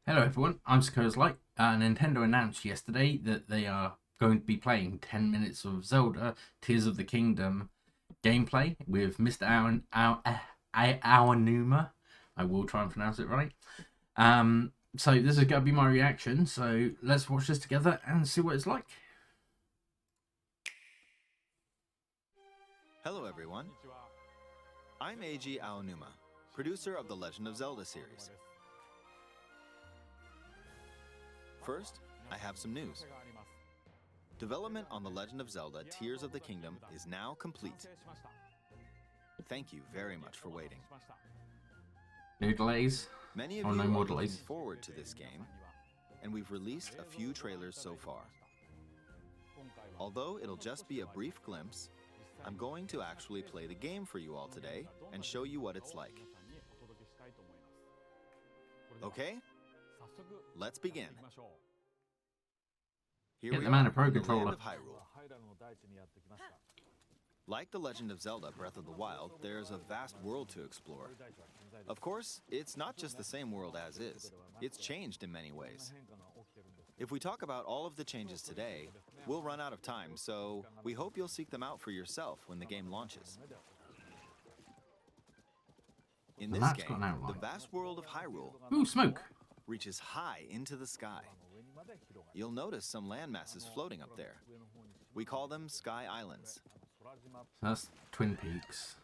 Hello everyone, I'm Sakura's Light. Nintendo announced yesterday that they are going to be playing 10 minutes of Zelda Tears of the Kingdom gameplay with Mr. Aonuma. I will try and pronounce it right. So this is going to be my reaction, so let's watch this together and see what it's like. Hello everyone, I'm Eiji Aonuma, producer of the Legend of Zelda series. First, I have some news. Development on The Legend of Zelda Tears of the Kingdom is now complete. Thank you very much for waiting. No delays. Many of Oh, you no are more looking delays. forward to this game, and we've released a few trailers so far. Although it'll just be a brief glimpse, I'm going to actually play the game for you all today and show you what it's like. Okay? Let's begin. Here Get we the man are a Pro in the Controller. land of Hyrule. Like The Legend of Zelda Breath of the Wild, there's a vast world to explore. Of course, it's not just the same world as is. It's changed in many ways. If we talk about all of the changes today, we'll run out of time, so we hope you'll seek them out for yourself when the game launches. In The this map's got game, an outline. the vast world of Hyrule Ooh, smoke. reaches high into the sky. You'll notice some landmasses floating up there. We call them Sky Islands. So that's Twin Peaks.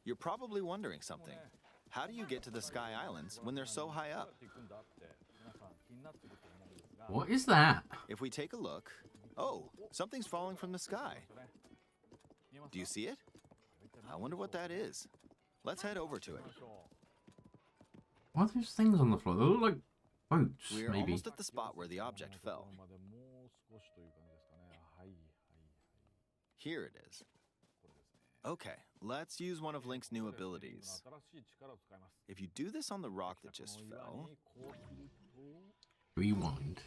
You're probably wondering something. How do you get to the Sky Islands when they're so high up? What is that? If we take a look, oh, something's falling from the sky. Do you see it? I wonder what that is. Let's head over to it. What are those things on the floor? They look like boats, We're maybe. almost at the spot where the object fell. Here it is. Okay, let's use one of Link's new abilities. If you do this on the rock that just fell, Rewind.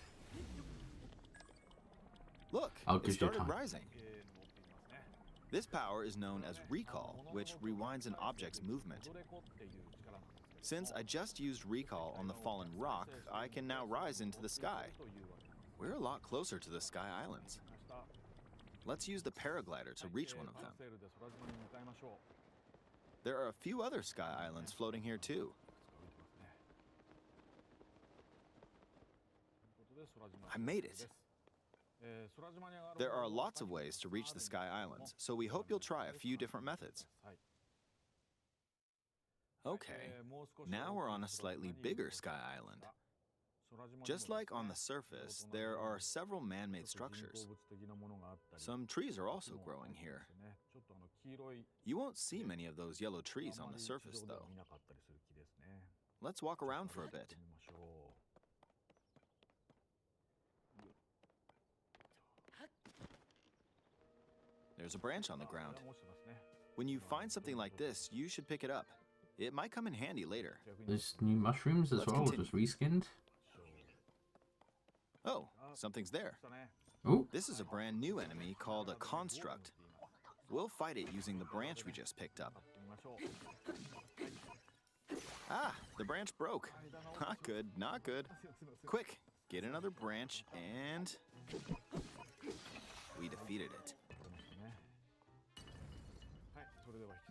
look, I'll it give you started time. rising. This power is known as recall, which rewinds an object's movement. Since I just used recall on the fallen rock, I can now rise into the sky. We're a lot closer to the Sky Islands. Let's use the paraglider to reach one of them. There are a few other Sky Islands floating here too. I made it. There are lots of ways to reach the Sky Islands, so we hope you'll try a few different methods. Okay, now we're on a slightly bigger Sky Island. Just like on the surface, there are several man-made structures. Some trees are also growing here. You won't see many of those yellow trees on the surface, though. Let's walk around for a bit. There's a branch on the ground. When you find something like this, you should pick it up. It might come in handy later. There's new mushrooms as Let's well, continue. just reskinned. Oh, something's there. Oh, This is a brand new enemy called a construct. We'll fight it using the branch we just picked up. Ah, the branch broke. Not good, not good. Quick, get another branch and we defeated it.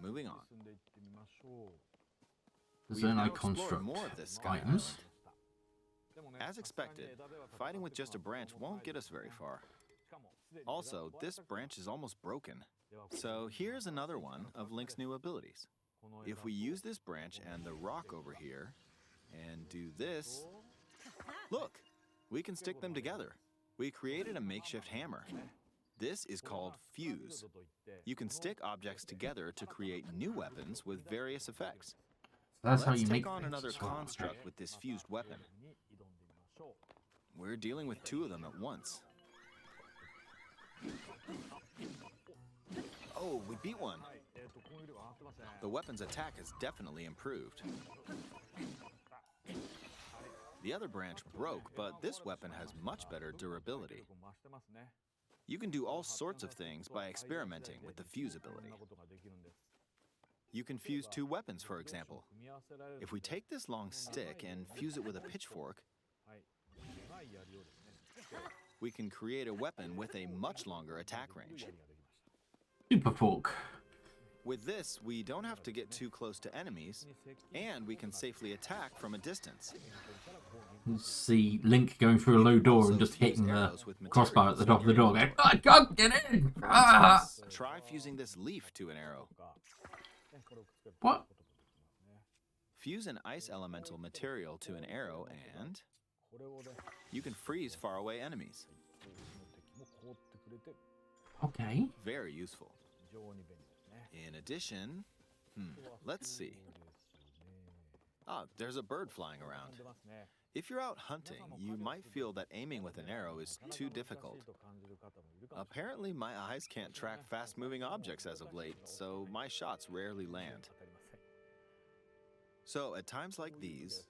Moving on. is We've there an now icon explored struct more of this Sky items? Island. As expected, fighting with just a branch won't get us very far. Also, this branch is almost broken. So here's another one of Link's new abilities. If we use this branch and the rock over here, and do this, look, we can stick them together. We created a makeshift hammer. This is called fuse. You can stick objects together to create new weapons with various effects. That's how Let's you take make on things another as well. construct with this fused weapon. We're dealing with two of them at once. Oh, we beat one. The weapon's attack has definitely improved. The other branch broke, but this weapon has much better durability. You can do all sorts of things by experimenting with the fuse ability. You can fuse two weapons, for example. If we take this long stick and fuse it with a pitchfork, we can create a weapon with a much longer attack range. Super fork. With this, we don't have to get too close to enemies, and we can safely attack from a distance. See Link going through a low door and just hitting the crossbar at the top of the door, going, "I can't get in!" Ah! Try fusing this leaf to an arrow. What? Fuse an ice elemental material to an arrow, and you can freeze faraway enemies. Okay. Very useful. In addition, let's see. Ah, there's a bird flying around. If you're out hunting, you might feel that aiming with an arrow is too difficult. Apparently, my eyes can't track fast-moving objects as of late, so my shots rarely land. So, at times like these,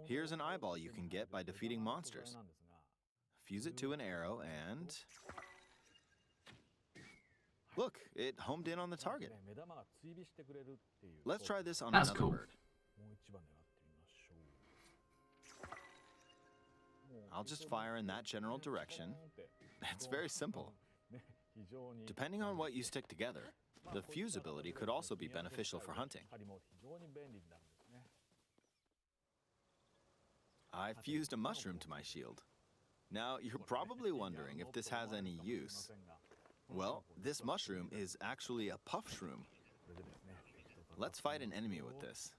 here's an eyeball you can get by defeating monsters. Fuse it to an arrow and... look, it homed in on the target. Let's try this on That's another cool. bird. I'll just fire in that general direction. It's very simple. Depending on what you stick together, the fuse ability could also be beneficial for hunting. I fused a mushroom to my shield. Now, you're probably wondering if this has any use. Well, this mushroom is actually a puff shroom. Let's fight an enemy with this.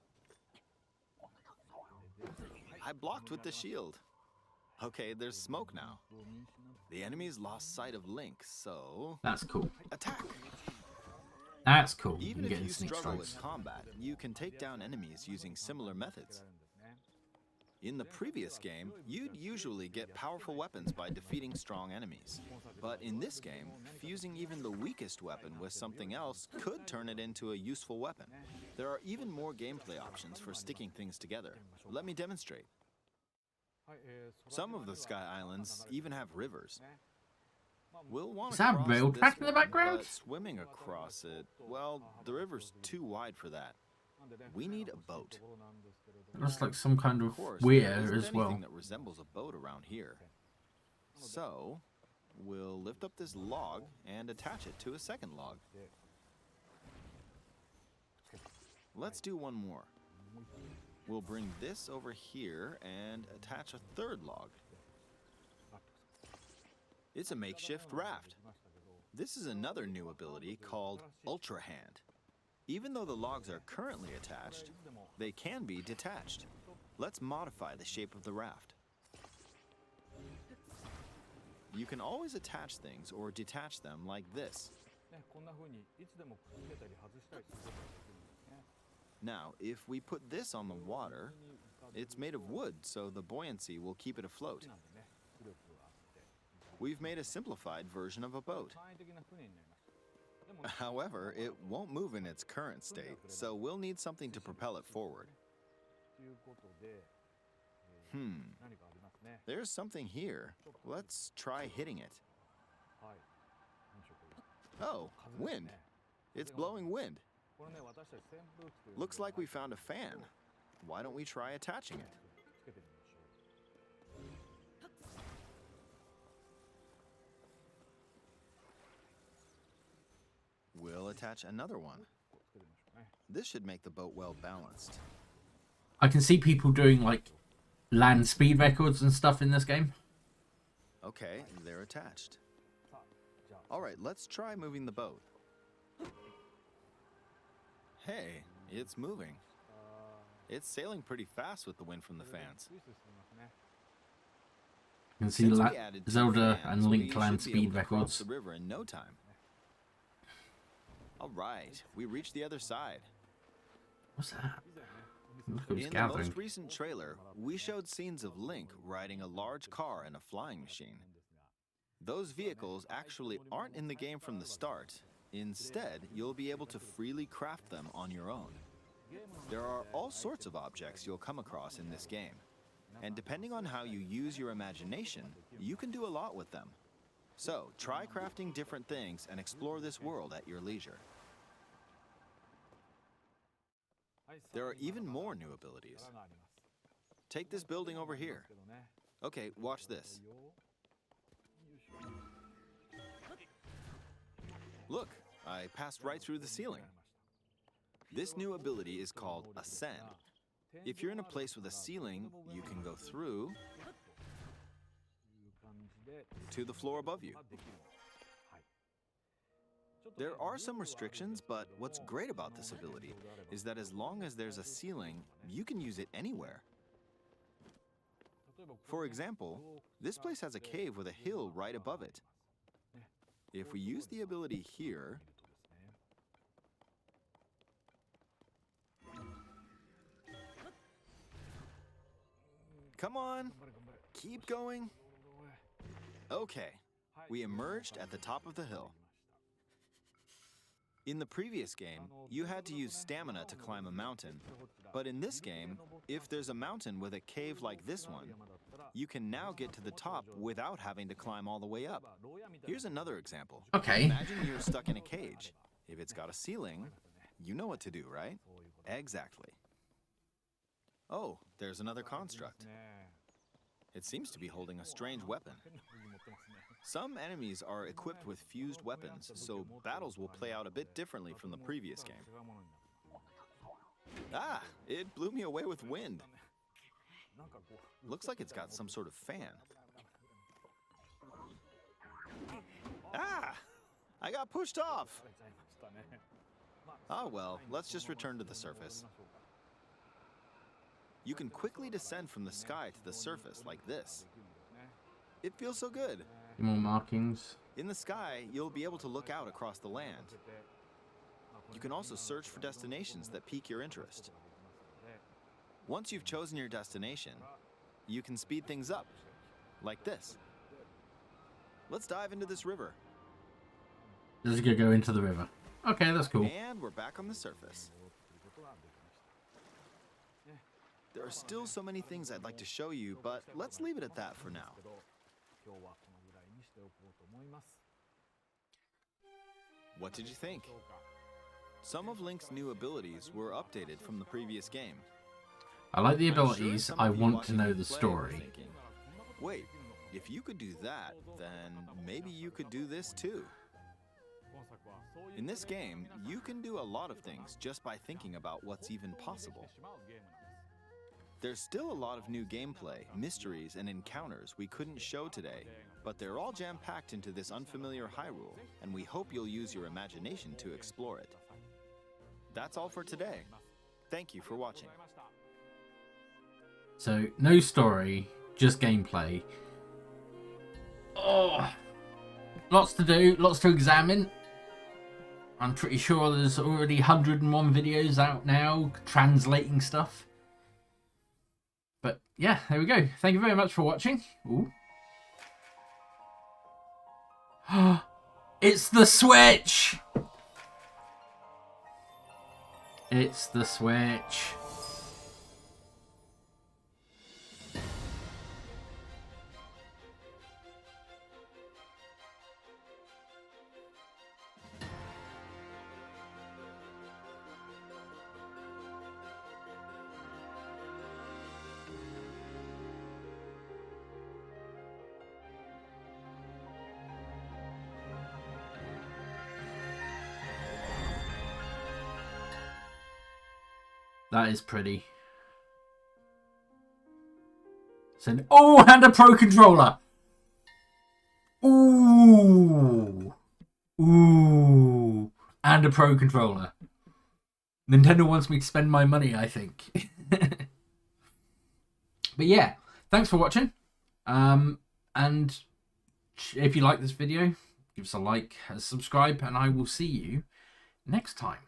I blocked with the shield. Okay, there's smoke now. The enemy's lost sight of Link, so... That's cool. attack! That's cool. Even You if get you sneak struggle strikes. with combat, you can take down enemies using similar methods. In the previous game, you'd usually get powerful weapons by defeating strong enemies. But in this game, fusing even the weakest weapon with something else could turn it into a useful weapon. There are even more gameplay options for sticking things together. Let me demonstrate. Some of the Sky Islands even have rivers. We'll want Is to that a cross rail this track in the one, background? but swimming across it, well, the river's too wide for that. We need a boat. Looks like some kind of Of course, weir there isn't as well. anything that resembles a boat around here. So, we'll lift up this log and attach it to a second log. Let's do one more. We'll bring this over here and attach a third log. It's a makeshift raft. This is another new ability called Ultra Hand. Even though the logs are currently attached, they can be detached. Let's modify the shape of the raft. You can always attach things or detach them like this. Now, if we put this on the water, it's made of wood, so the buoyancy will keep it afloat. We've made a simplified version of a boat. However, it won't move in its current state, so we'll need something to propel it forward. There's something here. Let's try hitting it. Oh, wind. It's blowing wind. Looks like we found a fan. Why don't we try attaching it? We'll attach another one. This should make the boat well balanced. I can see people doing like land speed records and stuff in this game. Okay, they're attached. All right, let's try moving the boat. Hey, it's moving. It's sailing pretty fast with the wind from the fans. You can see Since we added two Zelda fans, and we Link land should be able speed to cross records. the river in no time. All right, we reached the other side. What's that? Look who's In the gathering. most recent trailer, we showed scenes of Link riding a large car and a flying machine. Those vehicles actually aren't in the game from the start. Instead, you'll be able to freely craft them on your own. There are all sorts of objects you'll come across in this game. And depending on how you use your imagination, you can do a lot with them. So, try crafting different things and explore this world at your leisure. There are even more new abilities. Take this building over here. Okay, watch this. Look, I passed right through the ceiling. This new ability is called Ascend. If you're in a place with a ceiling, you can go through to the floor above you. There are some restrictions, but what's great about this ability is that as long as there's a ceiling, you can use it anywhere. For example, this place has a cave with a hill right above it. If we use the ability here, come on, keep going. Okay, we emerged at the top of the hill. In the previous game, you had to use stamina to climb a mountain, but in this game, if there's a mountain with a cave like this one, you can now get to the top without having to climb all the way up. Here's another example. Okay. Imagine you're stuck in a cage. If it's got a ceiling, you know what to do, right? Exactly. Oh, there's another construct. It seems to be holding a strange weapon. Some enemies are equipped with fused weapons, so battles will play out a bit differently from the previous game. Ah, it blew me away with wind. Looks like it's got some sort of fan. Ah, I got pushed off. Ah well, let's just return to the surface. You can quickly descend from the sky to the surface like this. It feels so good. More markings. In the sky, you'll be able to look out across the land. You can also search for destinations that pique your interest. Once you've chosen your destination, you can speed things up, like this. Let's dive into this river. This is gonna go into the river. Okay, that's cool. And we're back on the surface. There are still so many things I'd like to show you, but let's leave it at that for now. What did you think? Some of Link's new abilities were updated from the previous game. I like the I'm sure abilities. some I of you want to watching know me the play are story. thinking, wait, if you could do that, then maybe you could do this too. In this game, you can do a lot of things just by thinking about what's even possible. There's still a lot of new gameplay, mysteries, and encounters we couldn't show today, but they're all jam-packed into this unfamiliar Hyrule, and we hope you'll use your imagination to explore it. That's all for today. Thank you for watching. So, no story, just gameplay. Oh, lots to do, lots to examine. I'm pretty sure there's already 101 videos out now translating stuff. But yeah, there we go. Thank you very much for watching. Ooh. It's the Switch! It's the Switch. That is pretty. So, oh, and a Pro Controller. Ooh. Ooh. And a Pro Controller. Nintendo wants me to spend my money, I think. But yeah, thanks for watching. And if you like this video, give us a like, subscribe, and I will see you next time.